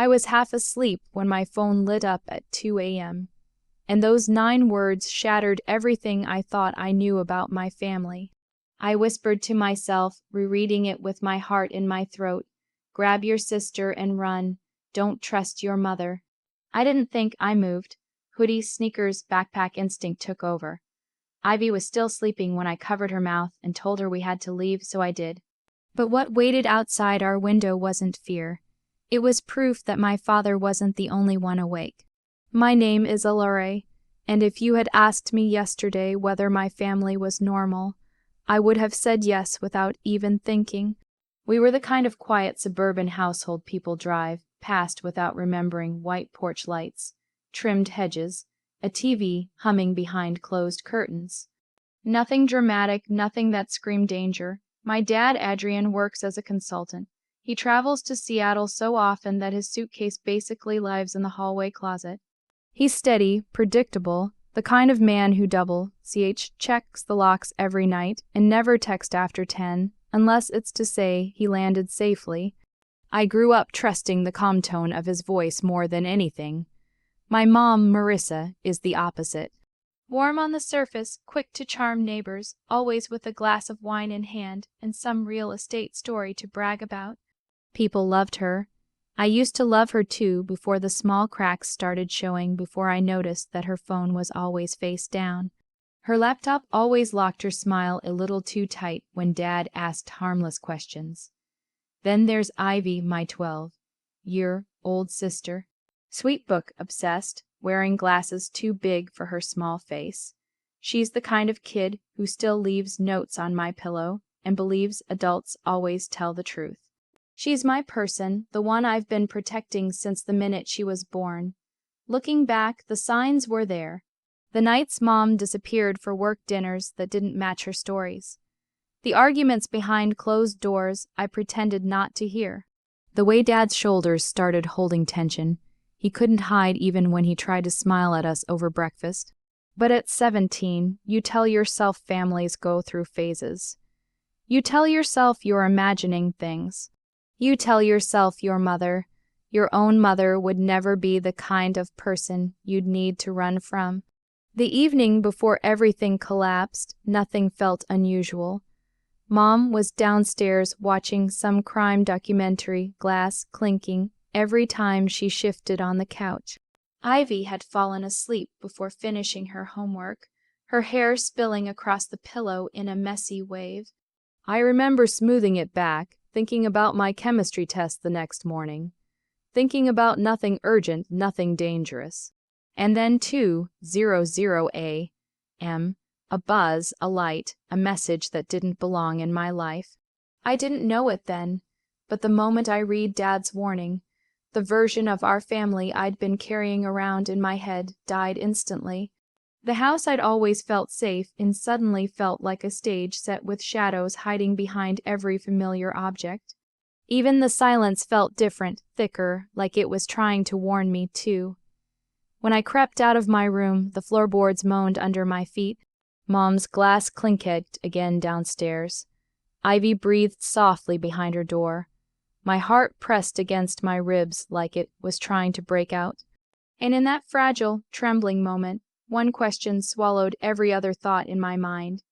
I was half asleep when my phone lit up at 2 a.m., and those 9 words shattered everything I thought I knew about my family. I whispered to myself, rereading it with my heart in my throat, "Grab your sister and run. Don't trust your mother." I didn't think. I moved. Hoodie, sneakers, backpack instinct took over. Ivy was still sleeping when I covered her mouth and told her we had to leave, so I did. But what waited outside our window wasn't fear. It was proof that my father wasn't the only one awake. My name is Laundering, and if you had asked me yesterday whether my family was normal, I would have said yes without even thinking. We were the kind of quiet suburban household people drive past without remembering: white porch lights, trimmed hedges, a TV humming behind closed curtains. Nothing dramatic, nothing that screamed danger. My dad, Adrian, works as a consultant. He travels to Seattle so often that his suitcase basically lives in the hallway closet. He's steady, predictable, the kind of man who checks the locks every night and never texts after 10, unless it's to say he landed safely. I grew up trusting the calm tone of his voice more than anything. My mom, Marissa, is the opposite. Warm on the surface, quick to charm neighbors, always with a glass of wine in hand and some real estate story to brag about. People loved her. I used to love her too before the small cracks started showing, before I noticed that her phone was always face down. Her laptop always locked her smile a little too tight when Dad asked harmless questions. Then there's Ivy, my 12-year-old sister. Sweet book obsessed, wearing glasses too big for her small face. She's the kind of kid who still leaves notes on my pillow and believes adults always tell the truth. She's my person, the one I've been protecting since the minute she was born. Looking back, the signs were there. The nights Mom disappeared for work dinners that didn't match her stories. The arguments behind closed doors I pretended not to hear. The way Dad's shoulders started holding tension. He couldn't hide even when he tried to smile at us over breakfast. But at 17, you tell yourself families go through phases. You tell yourself you're imagining things. You tell yourself your own mother, would never be the kind of person you'd need to run from. The evening before everything collapsed, nothing felt unusual. Mom was downstairs watching some crime documentary, glass clinking every time she shifted on the couch. Ivy had fallen asleep before finishing her homework, her hair spilling across the pillow in a messy wave. I remember smoothing it back, thinking about my chemistry test the next morning, thinking about nothing urgent, nothing dangerous. And then 2:00 a.m., a buzz, a light, a message that didn't belong in my life. I didn't know it then, but the moment I read Dad's warning, the version of our family I'd been carrying around in my head died instantly. The house I'd always felt safe in suddenly felt like a stage set with shadows hiding behind every familiar object. Even the silence felt different, thicker, like it was trying to warn me too. When I crept out of my room, the floorboards moaned under my feet. Mom's glass clinked again downstairs. Ivy breathed softly behind her door. My heart pressed against my ribs like it was trying to break out. And in that fragile, trembling moment, one question swallowed every other thought in my mind.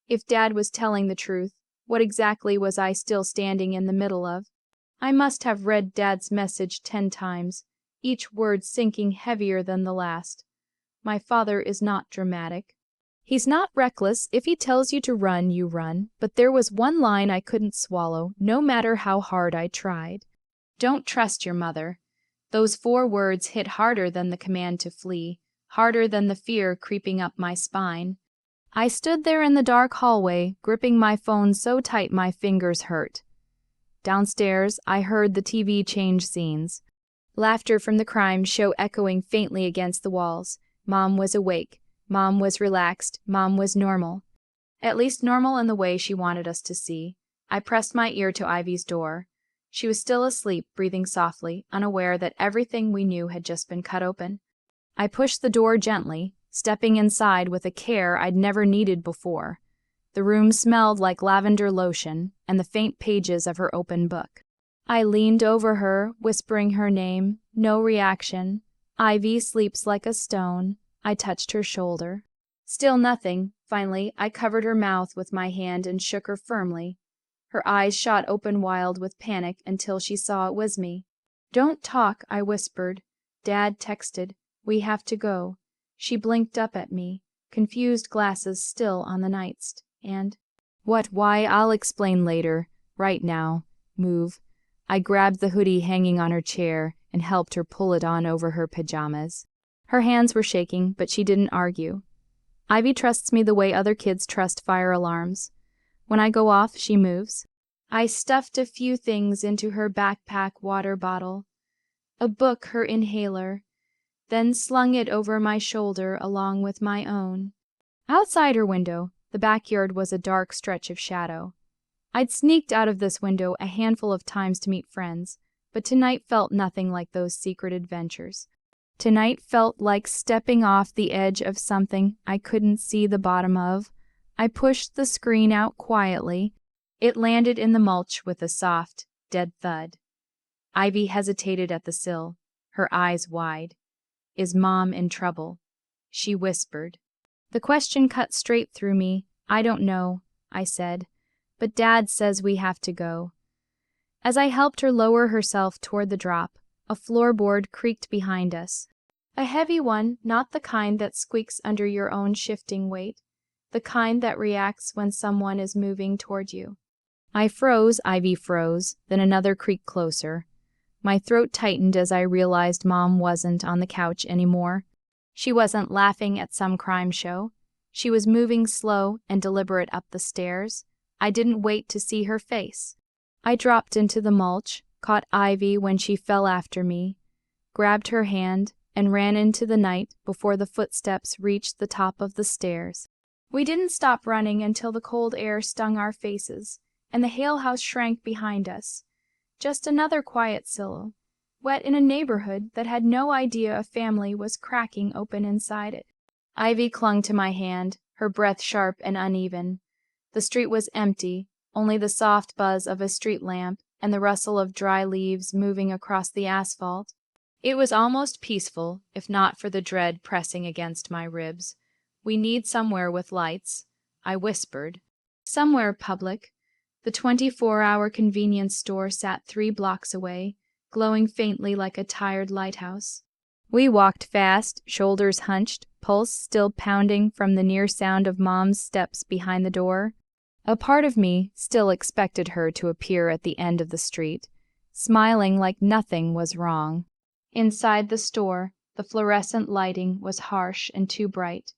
If Dad was telling the truth, what exactly was I still standing in the middle of? I must have read Dad's message 10 times, each word sinking heavier than the last. My father is not dramatic. He's not reckless. If he tells you to run, you run. But there was one line I couldn't swallow, no matter how hard I tried. Don't trust your mother. Those 4 words hit harder than the command to flee, harder than the fear creeping up my spine. I stood there in the dark hallway, gripping my phone so tight my fingers hurt. Downstairs, I heard the TV change scenes. Laughter from the crime show echoing faintly against the walls. Mom was awake. Mom was relaxed. Mom was normal. At least normal in the way she wanted us to see. I pressed my ear to Ivy's door. She was still asleep, breathing softly, unaware that everything we knew had just been cut open. I pushed the door gently, stepping inside with a care I'd never needed before. The room smelled like lavender lotion and the faint pages of her open book. I leaned over her, whispering her name. No reaction. Ivy sleeps like a stone. I touched her shoulder. Still nothing. Finally, I covered her mouth with my hand and shook her firmly. Her eyes shot open wild with panic until she saw it was me. "Don't talk," I whispered. "Dad texted. We have to go." She blinked up at me, confused glasses still on the nightstand. "What? Why, I'll explain later. Right now. Move." I grabbed the hoodie hanging on her chair and helped her pull it on over her pajamas. Her hands were shaking, but she didn't argue. Ivy trusts me the way other kids trust fire alarms. When I go off, she moves. I stuffed a few things into her backpack water bottle, a book, her inhaler, then slung it over my shoulder along with my own. Outside her window, the backyard was a dark stretch of shadow. I'd sneaked out of this window a handful of times to meet friends, but tonight felt nothing like those secret adventures. Tonight felt like stepping off the edge of something I couldn't see the bottom of. I pushed the screen out quietly. It landed in the mulch with a soft, dead thud. Ivy hesitated at the sill, her eyes wide. "Is Mom in trouble?" she whispered. The question cut straight through me. "I don't know," I said, "but Dad says we have to go." As I helped her lower herself toward the drop, a floorboard creaked behind us. A heavy one, not the kind that squeaks under your own shifting weight, the kind that reacts when someone is moving toward you. I froze, Ivy froze, then another creak closer. My throat tightened as I realized Mom wasn't on the couch anymore. She wasn't laughing at some crime show. She was moving slow and deliberate up the stairs. I didn't wait to see her face. I dropped into the mulch, caught Ivy when she fell after me, grabbed her hand, and ran into the night before the footsteps reached the top of the stairs. We didn't stop running until the cold air stung our faces, and the Hale house shrank behind us. Just another quiet silhouette, wet in a neighborhood that had no idea a family was cracking open inside it. Ivy clung to my hand, her breath sharp and uneven. The street was empty, only the soft buzz of a street lamp and the rustle of dry leaves moving across the asphalt. It was almost peaceful, if not for the dread pressing against my ribs. "We need somewhere with lights," I whispered. "Somewhere public." The 24-hour convenience store sat 3 blocks away, glowing faintly like a tired lighthouse. We walked fast, shoulders hunched, pulse still pounding from the near sound of Mom's steps behind the door. A part of me still expected her to appear at the end of the street, smiling like nothing was wrong. Inside the store, the fluorescent lighting was harsh and too bright.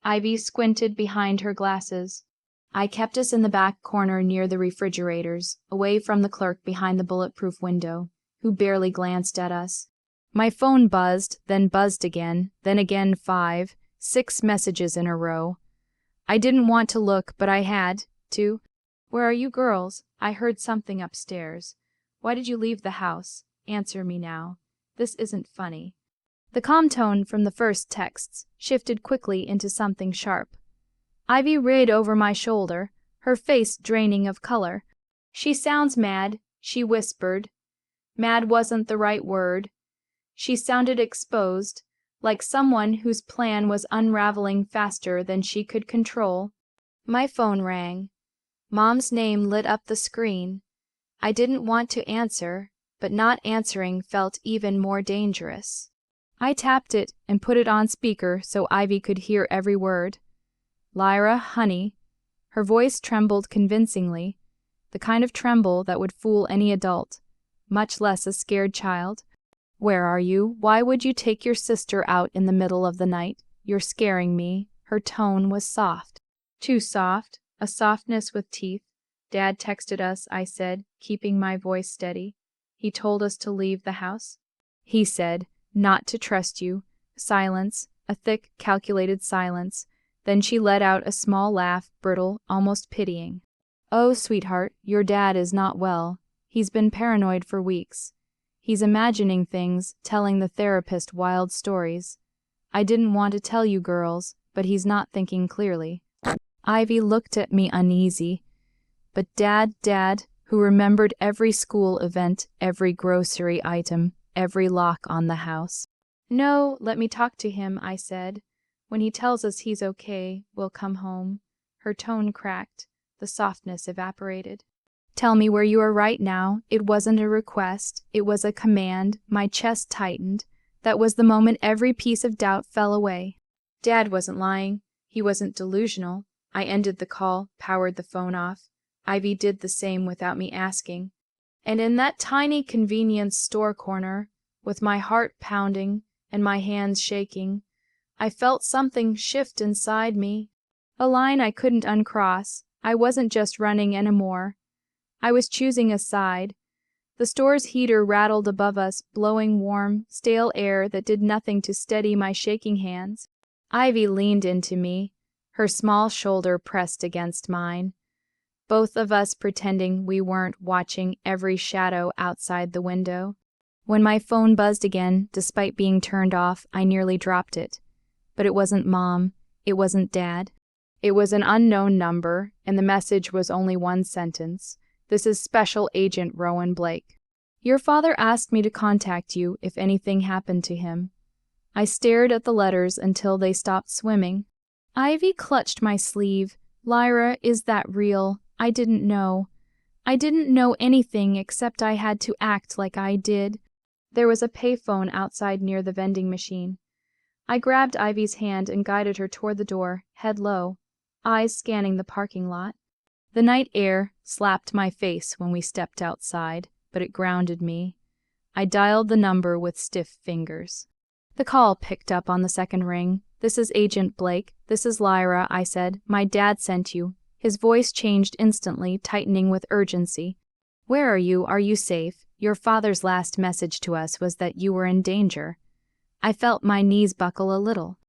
Ivy squinted behind her glasses. I kept us in the back corner near the refrigerators, away from the clerk behind the bulletproof window, who barely glanced at us. My phone buzzed, then buzzed again, then again 5, 6 messages in a row. I didn't want to look, but I had to. "Where are you girls? I heard something upstairs. Why did you leave the house? Answer me now. This isn't funny." The calm tone from the first texts shifted quickly into something sharp. Ivy rid over my shoulder, her face draining of color. "She sounds mad," she whispered. Mad wasn't the right word. She sounded exposed, like someone whose plan was unraveling faster than she could control. My phone rang. Mom's name lit up the screen. I didn't want to answer, but not answering felt even more dangerous. I tapped it and put it on speaker so Ivy could hear every word. "Lyra, honey." Her voice trembled convincingly, the kind of tremble that would fool any adult, much less a scared child. "Where are you? Why would you take your sister out in the middle of the night? You're scaring me." Her tone was soft. Too soft, a softness with teeth. "Dad texted us," I said, keeping my voice steady. "He told us to leave the house." "He said, not to trust you." Silence, a thick, calculated silence. Then she let out a small laugh, brittle, almost pitying. "Oh, sweetheart, your dad is not well. He's been paranoid for weeks. He's imagining things, telling the therapist wild stories. I didn't want to tell you girls, but he's not thinking clearly." Ivy looked at me uneasy. "But Dad, who remembered every school event, every grocery item, every lock on the house. "No, let me talk to him," I said. "When he tells us he's okay, we'll come home." Her tone cracked. The softness evaporated. "Tell me where you are right now." It wasn't a request. It was a command. My chest tightened. That was the moment every piece of doubt fell away. Dad wasn't lying. He wasn't delusional. I ended the call, powered the phone off. Ivy did the same without me asking. And in that tiny convenience store corner, with my heart pounding and my hands shaking, I felt something shift inside me. A line I couldn't uncross. I wasn't just running anymore. I was choosing a side. The store's heater rattled above us, blowing warm, stale air that did nothing to steady my shaking hands. Ivy leaned into me, her small shoulder pressed against mine. Both of us pretending we weren't watching every shadow outside the window. When my phone buzzed again, despite being turned off, I nearly dropped it. But it wasn't Mom. It wasn't Dad. It was an unknown number, and the message was only one sentence. "This is Special Agent Rowan Blake. Your father asked me to contact you if anything happened to him." I stared at the letters until they stopped swimming. Ivy clutched my sleeve. "Lyra, is that real? I didn't know. I didn't know anything except I had to act like I did." There was a payphone outside near the vending machine. I grabbed Ivy's hand and guided her toward the door, head low, eyes scanning the parking lot. The night air slapped my face when we stepped outside, but it grounded me. I dialed the number with stiff fingers. The call picked up on the second ring. "This is Agent Blake. This is Lyra," I said. "My dad sent you." His voice changed instantly, tightening with urgency. "Where are you? Are you safe? Your father's last message to us was that you were in danger." I felt my knees buckle a little.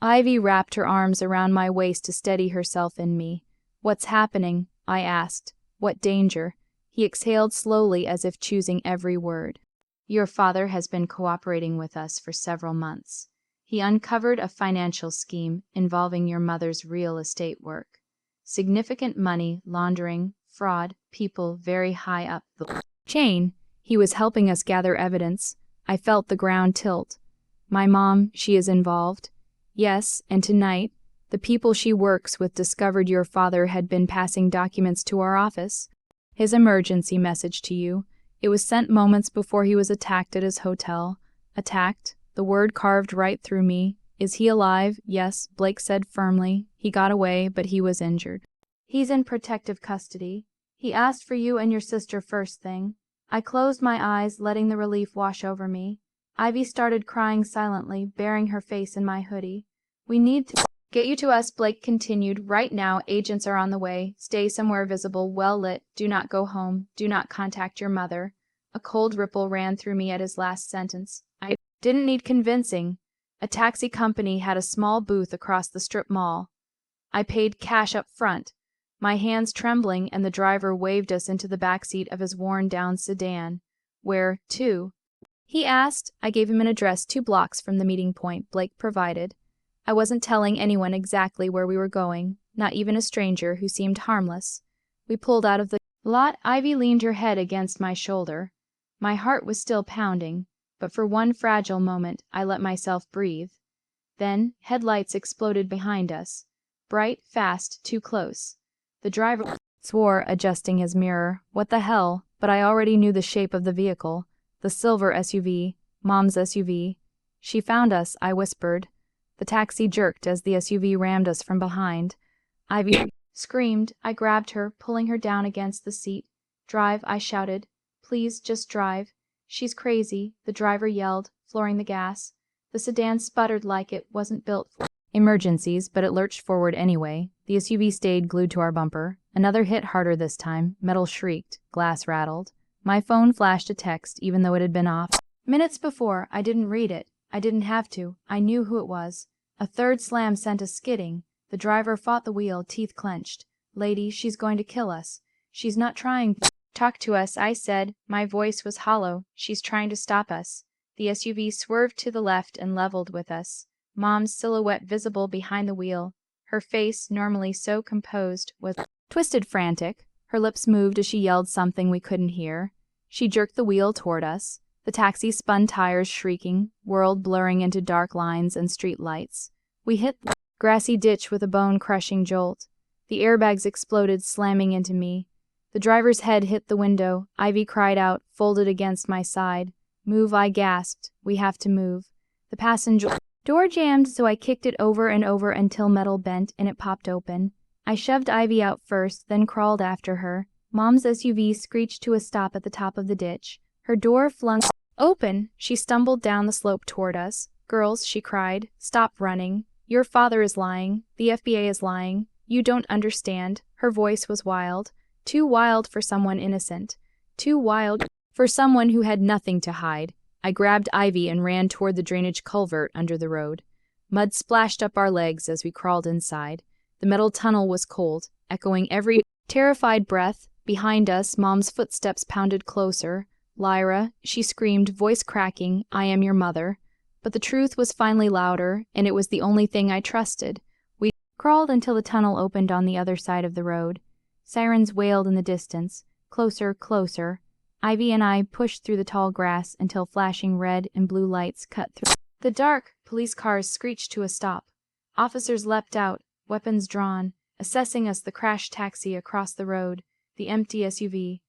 Ivy wrapped her arms around my waist to steady herself in me. "What's happening?" I asked. "What danger?" He exhaled slowly as if choosing every word. "Your father has been cooperating with us for several months. He uncovered a financial scheme involving your mother's real estate work. Significant money, laundering, fraud, people very high up the chain. He was helping us gather evidence." I felt the ground tilt. "My mom, she is involved?" "Yes, and tonight, the people she works with discovered your father had been passing documents to our office. His emergency message to you. It was sent moments before he was attacked at his hotel." Attacked, the word carved right through me. "Is he alive?" "Yes," Blake said firmly. "He got away, but he was injured. He's in protective custody. He asked for you and your sister first thing." I closed my eyes, letting the relief wash over me. Ivy started crying silently, burying her face in my hoodie. "We need to get you to us," Blake continued. "Right now, agents are on the way. Stay somewhere visible, well lit. Do not go home. Do not contact your mother." A cold ripple ran through me at his last sentence. I didn't need convincing. A taxi company had a small booth across the strip mall. I paid cash up front, my hands trembling, and the driver waved us into the backseat of his worn-down sedan. "Where to?" he asked. I gave him an address 2 blocks from the meeting point Blake provided. I wasn't telling anyone exactly where we were going, not even a stranger who seemed harmless. We pulled out of the lot. Ivy leaned her head against my shoulder. My heart was still pounding, but for one fragile moment I let myself breathe. Then headlights exploded behind us. Bright, fast, too close. The driver swore, adjusting his mirror. What the hell? But I already knew the shape of the vehicle. The silver SUV, Mom's SUV. "She found us," I whispered. The taxi jerked as the SUV rammed us from behind. Ivy screamed. I grabbed her, pulling her down against the seat. "Drive," I shouted. "Please, just drive." "She's crazy," the driver yelled, flooring the gas. The sedan sputtered like it wasn't built for emergencies, but it lurched forward anyway. The SUV stayed glued to our bumper. Another hit harder this time. Metal shrieked. Glass rattled. My phone flashed a text, even though it had been off minutes before. I didn't read it. I didn't have to. I knew who it was. A third slam sent us skidding. The driver fought the wheel, teeth clenched. "Lady, she's going to kill us. She's not trying to talk to us," I said. My voice was hollow. "She's trying to stop us." The SUV swerved to the left and leveled with us. Mom's silhouette visible behind the wheel. Her face, normally so composed, was twisted frantic. Her lips moved as she yelled something we couldn't hear. She jerked the wheel toward us. The taxi spun tires shrieking, world blurring into dark lines and street lights. We hit the grassy ditch with a bone-crushing jolt. The airbags exploded, slamming into me. The driver's head hit the window. Ivy cried out, folded against my side. "Move," I gasped. "We have to move." The passenger door jammed, so I kicked it over and over until metal bent and it popped open. I shoved Ivy out first, then crawled after her. Mom's SUV screeched to a stop at the top of the ditch. Her door flung open. She stumbled down the slope toward us. "Girls," she cried, "stop running. Your father is lying. The FBI is lying. You don't understand." Her voice was wild. Too wild for someone innocent. Too wild for someone who had nothing to hide. I grabbed Ivy and ran toward the drainage culvert under the road. Mud splashed up our legs as we crawled inside. The metal tunnel was cold, echoing every terrified breath. Behind us, Mom's footsteps pounded closer. "Lyra," she screamed, voice cracking, "I am your mother." But the truth was finally louder, and it was the only thing I trusted. We crawled until the tunnel opened on the other side of the road. Sirens wailed in the distance. Closer, closer. Ivy and I pushed through the tall grass until flashing red and blue lights cut through the dark. Police cars screeched to a stop. Officers leapt out, weapons drawn, assessing us. The crashed taxi across the road, the empty SUV.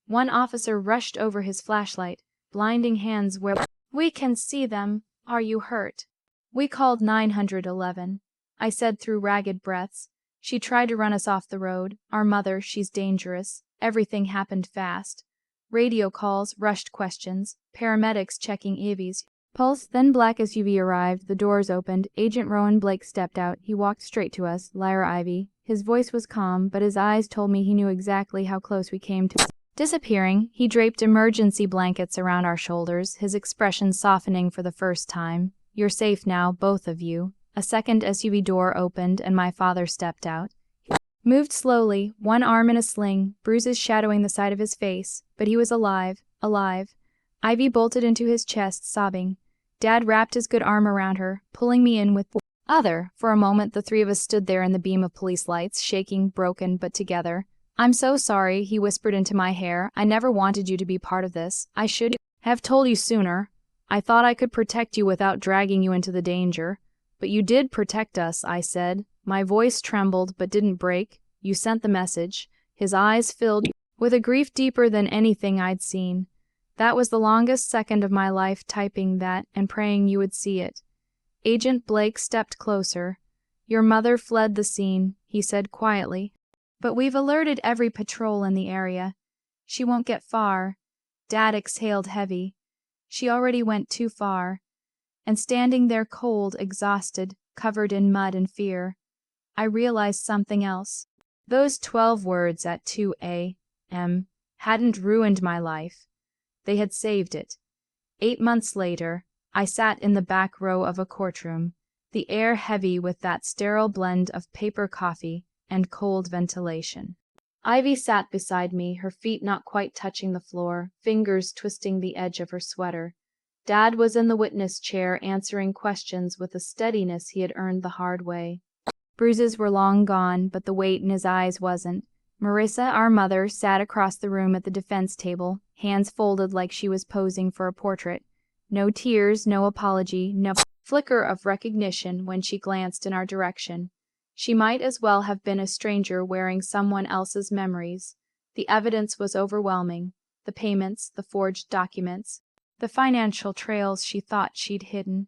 One officer rushed over his flashlight, blinding hands where we can see them. "Are you hurt?" "We called 911. I said through ragged breaths. "She tried to run us off the road. Our mother, she's dangerous." Everything happened fast. Radio calls, rushed questions, paramedics checking Ivy's pulse. Then black SUV arrived, the doors opened. Agent Rowan Blake stepped out. He walked straight to us. "Lyra Ivy." His voice was calm, but his eyes told me he knew exactly how close we came to disappearing. He draped emergency blankets around our shoulders, his expression softening for the first time. "You're safe now, both of you." A second SUV door opened and my father stepped out. He moved slowly, one arm in a sling, bruises shadowing the side of his face, but he was alive, alive. Ivy bolted into his chest, sobbing. Dad wrapped his good arm around her, pulling me in with the other. For a moment, the three of us stood there in the beam of police lights, shaking, broken, but together. "I'm so sorry," he whispered into my hair. "I never wanted you to be part of this. I should have told you sooner. I thought I could protect you without dragging you into the danger." "But you did protect us," I said. My voice trembled but didn't break. "You sent the message." His eyes filled with a grief deeper than anything I'd seen. "That was the longest second of my life, typing that and praying you would see it." Agent Blake stepped closer. "Your mother fled the scene," he said quietly. "But we've alerted every patrol in the area. She won't get far." Dad exhaled heavy. "She already went too far." And standing there cold, exhausted, covered in mud and fear, I realized something else. Those 12 words at 2 a.m. hadn't ruined my life. They had saved it. 8 months later, I sat in the back row of a courtroom, the air heavy with that sterile blend of paper coffee and cold ventilation. Ivy sat beside me, her feet not quite touching the floor, fingers twisting the edge of her sweater. Dad was in the witness chair answering questions with a steadiness he had earned the hard way. Bruises were long gone, but the weight in his eyes wasn't. Marissa, our mother, sat across the room at the defense table, hands folded like she was posing for a portrait. No tears, no apology, no flicker of recognition when she glanced in our direction. She might as well have been a stranger wearing someone else's memories. The evidence was overwhelming. The payments, the forged documents, the financial trails she thought she'd hidden.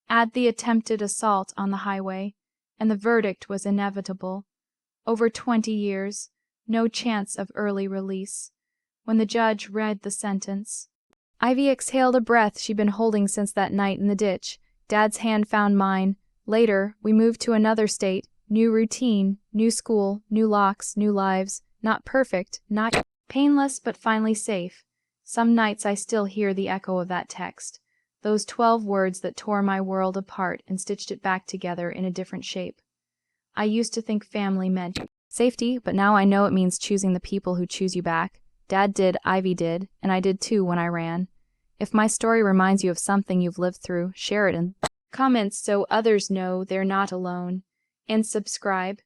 Add the attempted assault on the highway, and the verdict was inevitable. Over 20 years, no chance of early release. When the judge read the sentence, Ivy exhaled a breath she'd been holding since that night in the ditch. Dad's hand found mine. Later, we moved to another state. New routine, new school, new locks, new lives. Not perfect, not painless, but finally safe. Some nights I still hear the echo of that text. Those 12 words that tore my world apart and stitched it back together in a different shape. I used to think family meant safety, but now I know it means choosing the people who choose you back. Dad did, Ivy did, and I did too when I ran. If my story reminds you of something you've lived through, share it in comments so others know they're not alone. And subscribe.